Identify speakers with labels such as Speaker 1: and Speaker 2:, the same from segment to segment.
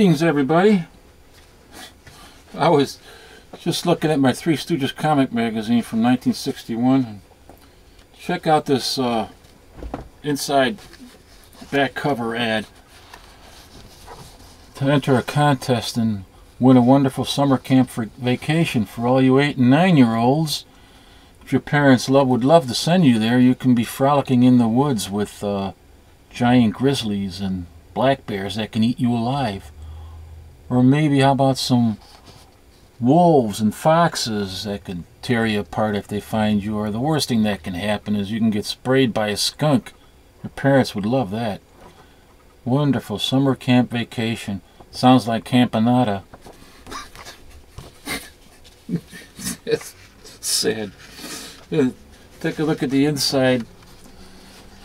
Speaker 1: Greetings, everybody. I was just looking at my Three Stooges comic magazine from 1961. Check out this inside back cover ad to enter a contest and win a wonderful summer camp for vacation for all you 8 and 9-year-olds. If your parents would love to send you there, you can be frolicking in the woods with giant grizzlies and black bears that can eat you alive. Or maybe how about some wolves and foxes that can tear you apart if they find you. Or the worst thing that can happen is you can get sprayed by a skunk. Your parents would love that. Wonderful summer camp vacation. Sounds like Campanata. It's sad. Take a look at the inside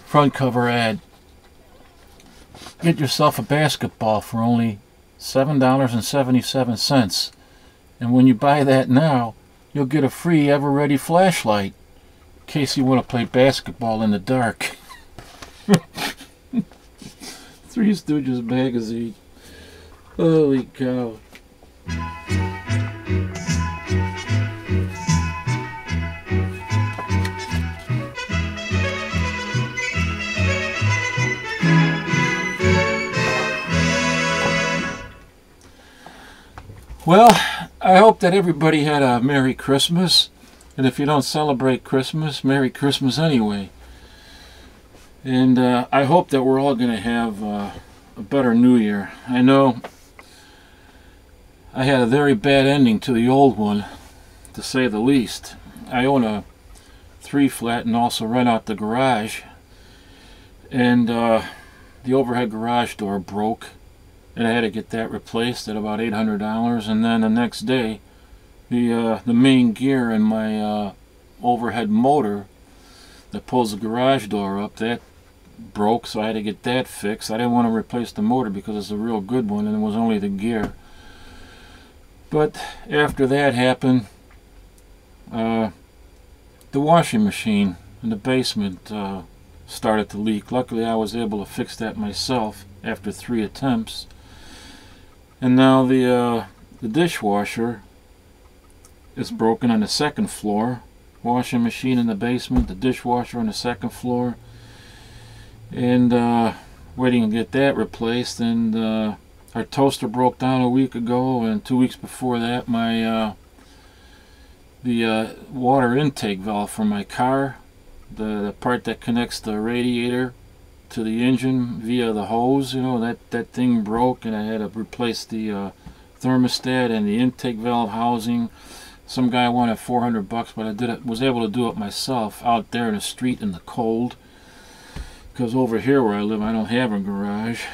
Speaker 1: front cover ad. Get yourself a basketball for only $7.77. And when you buy that now, you'll get a free ever-ready flashlight in case you want to play basketball in the dark. Three Stooges magazine. Holy cow. Well, I hope that everybody had a Merry Christmas. And if you don't celebrate Christmas, Merry Christmas anyway. And I hope that we're all going to have a better New Year. I know I had a very bad ending to the old one, to say the least. I own a 3-flat and also rent out the garage. And the overhead garage door broke. And I had to get that replaced at about $800. And then the next day, the main gear in my overhead motor that pulls the garage door up, that broke, so I had to get that fixed. I didn't want to replace the motor because it's a real good one and it was only the gear. But after that happened, the washing machine in the basement started to leak. Luckily I was able to fix that myself after 3 attempts. And now the dishwasher is broken on the 2nd floor. Washing machine in the basement, the dishwasher on the 2nd floor. And waiting to get that replaced. And our toaster broke down a week ago, and 2 weeks before that my the water intake valve for my car, the part that connects the radiator to the engine via the hose, you know, that thing broke, and I had to replace the thermostat and the intake valve housing. Some guy wanted $400, but I was able to do it myself out there in the street in the cold, because over here where I live I don't have a garage.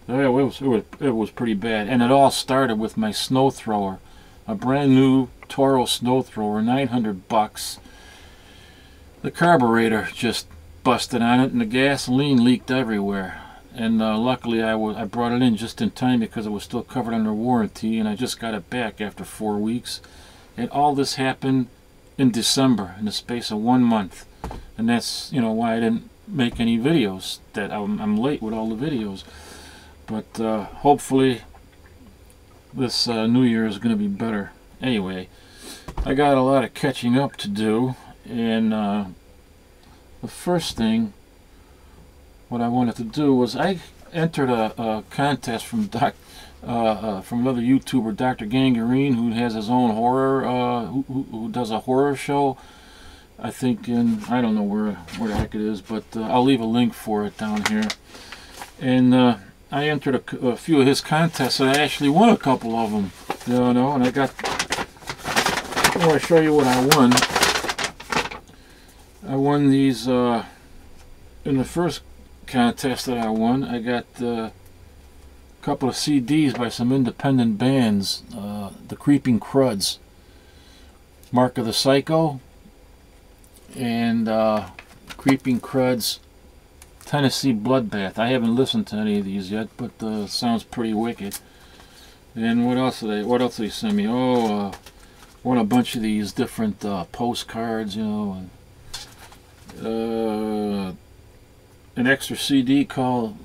Speaker 1: It was pretty bad, and it all started with my snow thrower, a brand new Toro snow thrower, $900. The carburetor just busted on it and the gasoline leaked everywhere, and luckily I brought it in just in time because it was still covered under warranty, and I just got it back after 4 weeks. And all this happened in December, in the space of 1 month, and that's, you know, why I didn't make any videos. That I'm late with all the videos. But hopefully this New Year is going to be better. Anyway, I got a lot of catching up to do, and the first thing what I wanted to do was I entered a contest from another YouTuber, Dr. Gangrene, who has his own horror, who does a horror show. I think in, I don't know where the heck it is, but I'll leave a link for it down here. And I entered a few of his contests, and I actually won a couple of them. You know, and I got. I want to show you what I won. I won these in the first contest that I won. I got a couple of CDs by some independent bands. The Creeping Cruds, Mark of the Psycho, and Creeping Cruds, Tennessee Bloodbath. I haven't listened to any of these yet, but sounds pretty wicked. And what else did they send me? Oh, won a bunch of these different postcards, you know, and an extra CD called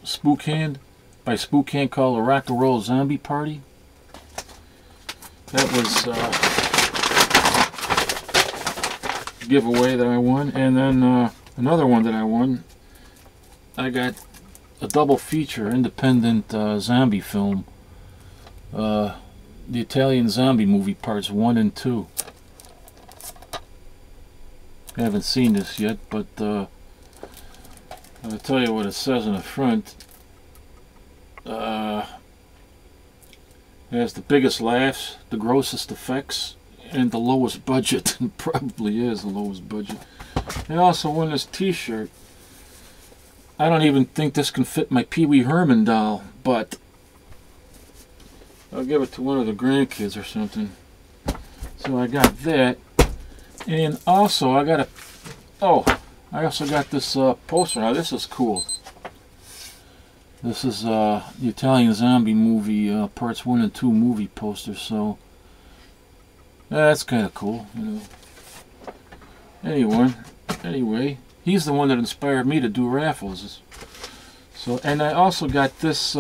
Speaker 1: Spook Hand, by Spookhand called a Rock and Roll Zombie Party. That was a giveaway that I won. And then another one that I won, I got a double feature independent zombie film. The Italian Zombie Movie Parts 1 and 2. I haven't seen this yet, but I'll tell you what it says in the front. It has the biggest laughs, the grossest effects, and the lowest budget. It probably is the lowest budget. I also won this t-shirt. I don't even think this can fit my Pee Wee Herman doll, but I'll give it to one of the grandkids or something. So I got that. And also I got a... Oh, I also got this poster. Now this is cool. This is the Italian Zombie Movie Parts 1 and 2 movie poster. So that's kind of cool, you know. Anyway, he's the one that inspired me to do raffles. So, and I also got this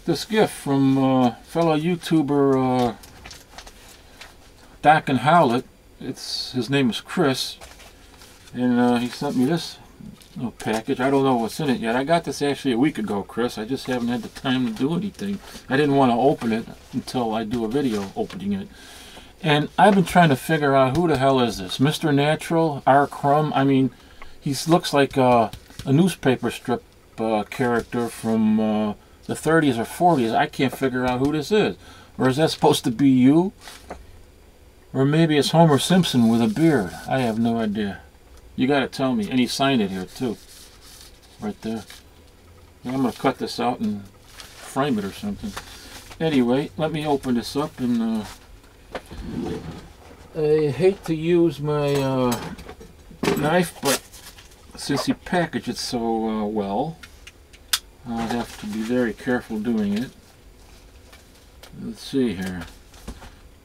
Speaker 1: this gift from fellow YouTuber Doc and Howlett. His name is Chris, and he sent me this little package. I don't know what's in it yet. I got this actually a week ago, Chris. I just haven't had the time to do anything. I didn't want to open it until I do a video opening it. And I've been trying to figure out who the hell is this? Mr. Natural, R. Crumb. I mean, he looks like a newspaper strip character from the 30s or 40s. I can't figure out who this is. Or is that supposed to be you? Or maybe it's Homer Simpson with a beard. I have no idea. You gotta tell me. And he signed it here too. Right there. I'm gonna cut this out and frame it or something. Anyway, let me open this up, and I hate to use my knife, but since he packaged it so well, I'll have to be very careful doing it. Let's see here.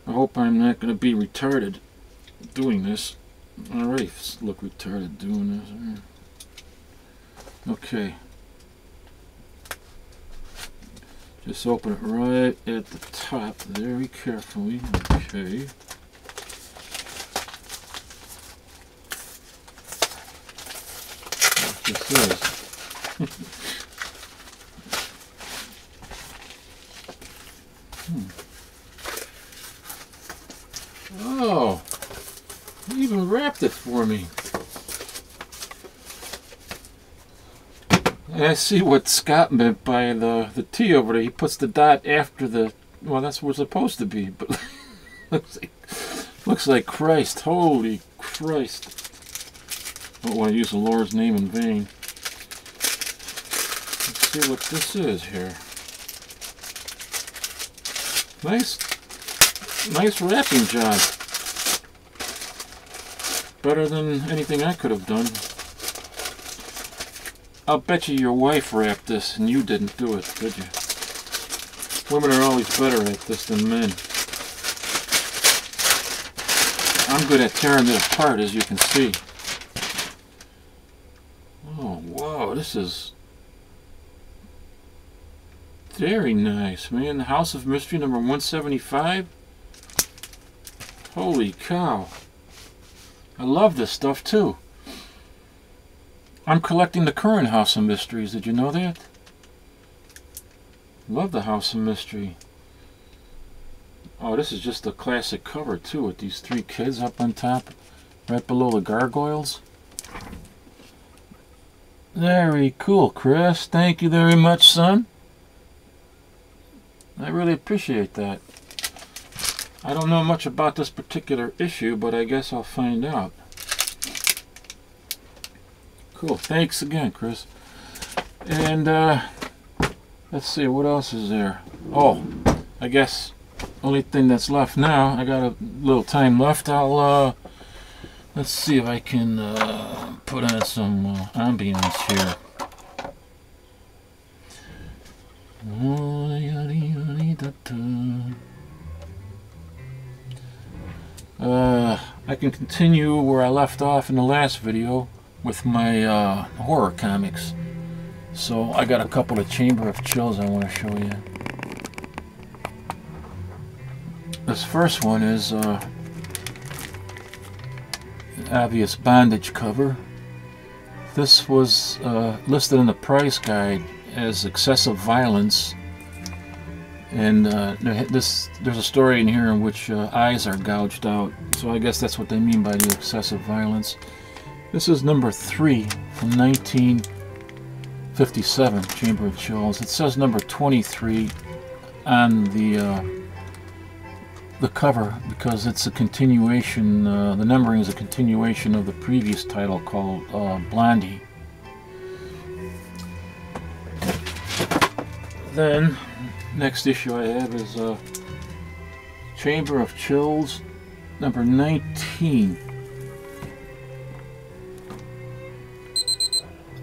Speaker 1: I hope I'm not going to be retarded doing this. I already look retarded doing this. Okay. Just open it right at the top very carefully. Okay. What this is. Oh, he even wrapped it for me. And I see what Scott meant by the T over there. He puts the dot after the... Well, that's what it's supposed to be, but looks like Christ. Holy Christ. I don't want to use the Lord's name in vain. Let's see what this is here. Nice wrapping job. Better than anything I could have done. I'll bet you your wife wrapped this and you didn't do it, did you? Women are always better at this than men. I'm good at tearing it apart, as you can see. Oh, wow, this is very nice, man. The House of Mystery number 175. Holy cow. I love this stuff too. I'm collecting the current House of Mysteries. Did you know that? Love the House of Mystery. Oh, this is just a classic cover too, with these three kids up on top, right below the gargoyles. Very cool, Chris. Thank you very much, son. I really appreciate that. I don't know much about this particular issue, but I guess I'll find out. Cool. Thanks again, Chris. And let's see, what else is there? Oh, I guess only thing that's left now. I got a little time left. I'll let's see if I can put on some ambience here. I can continue where I left off in the last video with my horror comics. So I got a couple of Chamber of Chills I want to show you. This first one is an obvious bondage cover. This was listed in the price guide as excessive violence, and there's a story in here in which eyes are gouged out, so I guess that's what they mean by the excessive violence. This is number 3 from 1957, Chamber of Chills. It says number 23 on the cover because it's a continuation, the numbering is a continuation of the previous title called Blondie. Then, next issue I have is Chamber of Chills, number 19.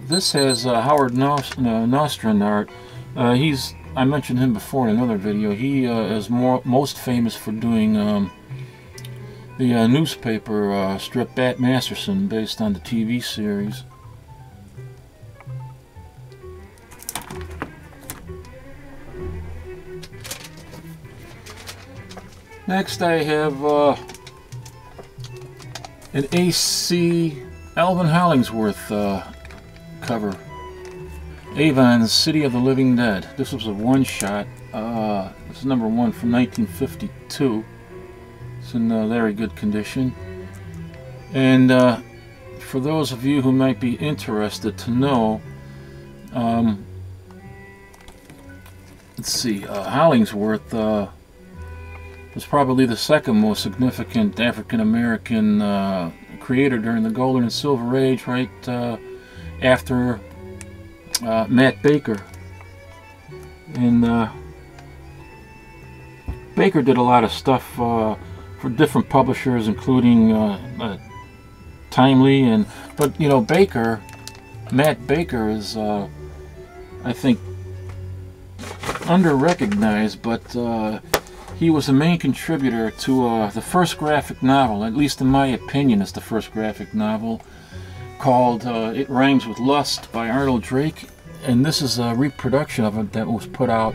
Speaker 1: This has Howard Nostrand art. I mentioned him before in another video. He is most famous for doing the newspaper strip Bat Masterson, based on the TV series. Next I have an A.C. Alvin Hollingsworth cover. Avon's City of the Living Dead. This was a one-shot. This is number 1 from 1952. It's in very good condition. And for those of you who might be interested to know, let's see, Hollingsworth was probably the second most significant African-American creator during the Golden and Silver Age, right after Matt Baker. And Baker did a lot of stuff for different publishers, including Timely, but you know, Matt Baker is I think under-recognized, but he was the main contributor to the first graphic novel, at least in my opinion it's the first graphic novel, called It Rhymes with Lust by Arnold Drake. And this is a reproduction of it that was put out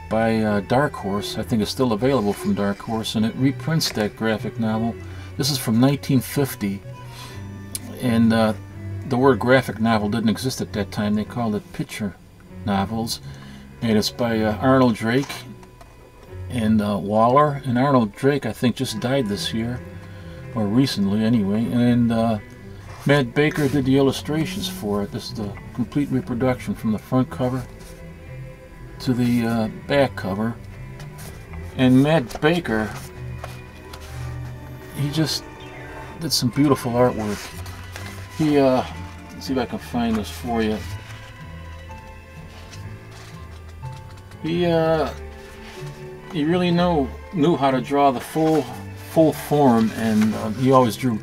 Speaker 1: by Dark Horse. I think it's still available from Dark Horse, and it reprints that graphic novel. This is from 1950, and the word graphic novel didn't exist at that time. They called it picture novels, and it's by Arnold Drake and Waller. And Arnold Drake, I think, just died this year, or recently anyway, and Matt Baker did the illustrations for it. This is the complete reproduction from the front cover to the back cover. And Matt Baker, he just did some beautiful artwork. He, let's see if I can find this for you. He really knew how to draw the full form, and he always drew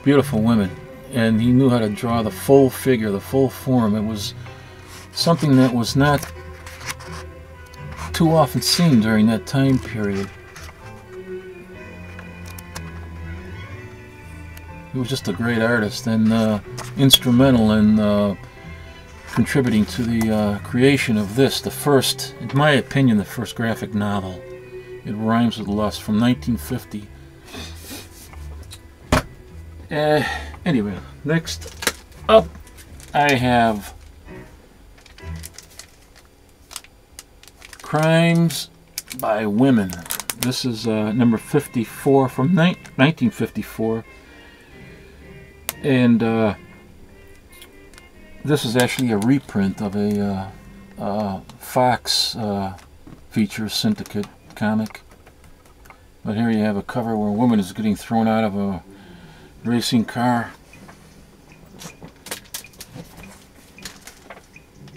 Speaker 1: beautiful women, and he knew how to draw the full figure, the full form. It was something that was not too often seen during that time period. He was just a great artist, and instrumental in contributing to the creation of this, the first, in my opinion, the first graphic novel. It Rhymes with Lust, from 1950. Anyway, next up I have Crimes by Women. This is number 54 from 1954, and this is actually a reprint of a Fox Features Syndicate comic. But here you have a cover where a woman is getting thrown out of a racing car.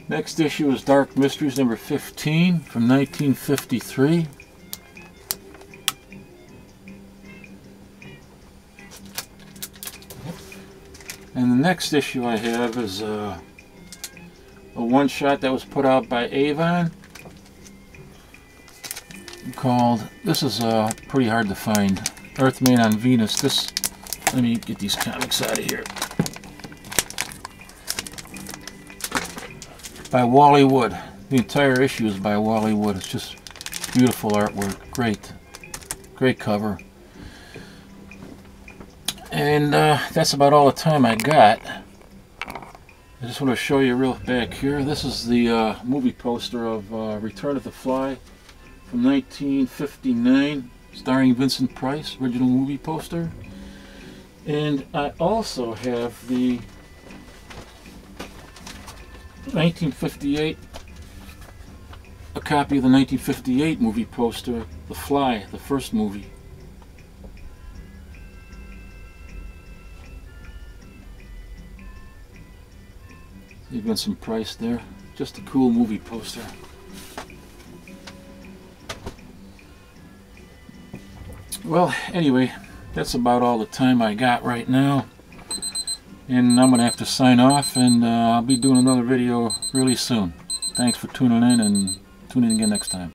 Speaker 1: Next issue is Dark Mysteries number 15 from 1953. And the next issue I have is a one-shot that was put out by Avon called, this is pretty hard to find, Earthman on Venus. Let me get these comics out of here. by Wally Wood. The entire issue is by Wally Wood. It's just beautiful artwork. Great cover. And that's about all the time I got. I just want to show you real back here. This is the movie poster of Return of the Fly from 1959, starring Vincent Price, original movie poster. And I also have the 1958, a copy of the 1958 movie poster, The Fly, the first movie. Even some price there. Just a cool movie poster. Well, anyway, that's about all the time I got right now. And I'm going to have to sign off, and I'll be doing another video really soon. Thanks for tuning in, and tune in again next time.